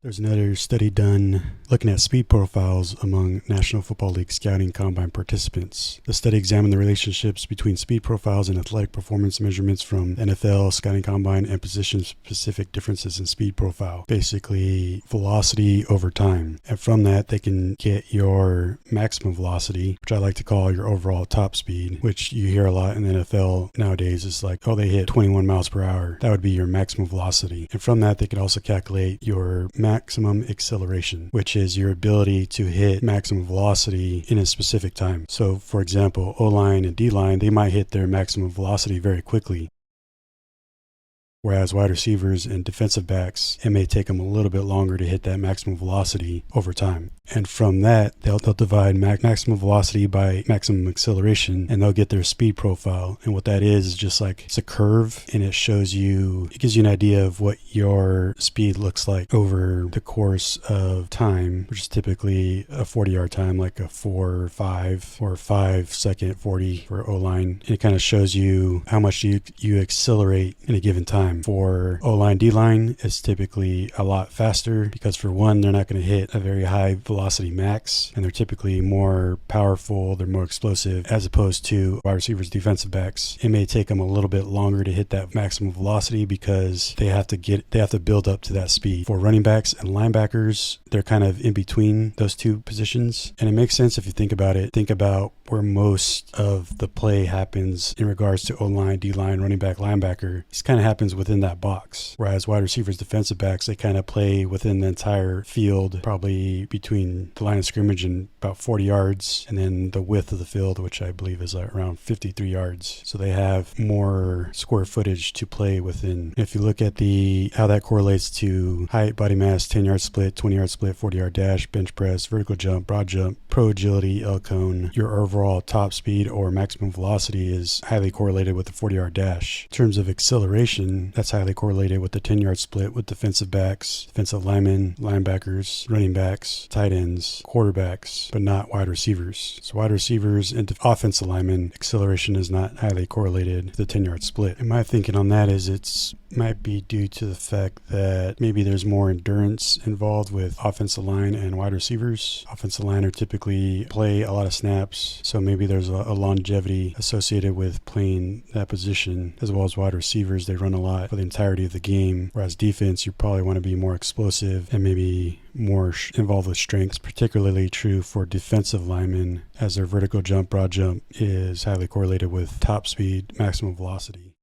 There's another study done looking at speed profiles among National Football League scouting combine participants. The study examined the relationships between speed profiles and athletic performance measurements from NFL, scouting combine, and position-specific differences in speed profile, basically velocity over time. And from that, they can get your maximum velocity, which I like to call your overall top speed, which you hear a lot in the NFL nowadays. It's like, oh, they hit 21 miles per hour. That would be your maximum velocity. And from that, they can also calculate your maximum acceleration, which is your ability to hit maximum velocity in a specific time. So for example, O-line and D-line, they might hit their maximum velocity very quickly. Whereas wide receivers and defensive backs, it may take them a little bit longer to hit that maximum velocity over time. And from that, they'll divide maximum velocity by maximum acceleration, and they'll get their speed profile. And what that is just like, it's a curve, and it gives you an idea of what your speed looks like over the course of time, which is typically a 40-yard time, like a 4.5 or 5-second 40 for O-line. And it kind of shows you how much you accelerate in a given time. For O-line, D-line, it's typically a lot faster because for one, they're not going to hit a very high velocity max, and they're typically more powerful, they're more explosive, as opposed to wide receivers, defensive backs. It may take them a little bit longer to hit that maximum velocity because they have to build up to that speed. For running backs and linebackers, they're kind of in between those two positions, and it makes sense if you think about it. Think about where most of the play happens in regards to O-line, D-line, running back, linebacker. This kind of happens within that box. Whereas wide receivers, defensive backs, they kind of play within the entire field, probably between the line of scrimmage and about 40 yards, and then the width of the field, which I believe is around 53 yards. So they have more square footage to play within. If you look at how that correlates to height, body mass, 10-yard split, 20-yard split, 40-yard dash, bench press, vertical jump, broad jump, pro agility, L cone, your overall top speed or maximum velocity is highly correlated with the 40-yard dash. In terms of acceleration, that's highly correlated with the 10-yard split with defensive backs, defensive linemen, linebackers, running backs, tight ends, quarterbacks, but not wide receivers. So wide receivers and offensive linemen, acceleration is not highly correlated to the 10-yard split. And my thinking on that is it's might be due to the fact that maybe there's more endurance involved with offensive line and wide receivers. Offensive line are typically play a lot of snaps, so maybe there's a longevity associated with playing that position, as well as wide receivers. They run a lot for the entirety of the game, whereas defense, you probably want to be more explosive and maybe more involved with strengths. Particularly true for defensive linemen, as their vertical jump, broad jump is highly correlated with top speed, maximum velocity.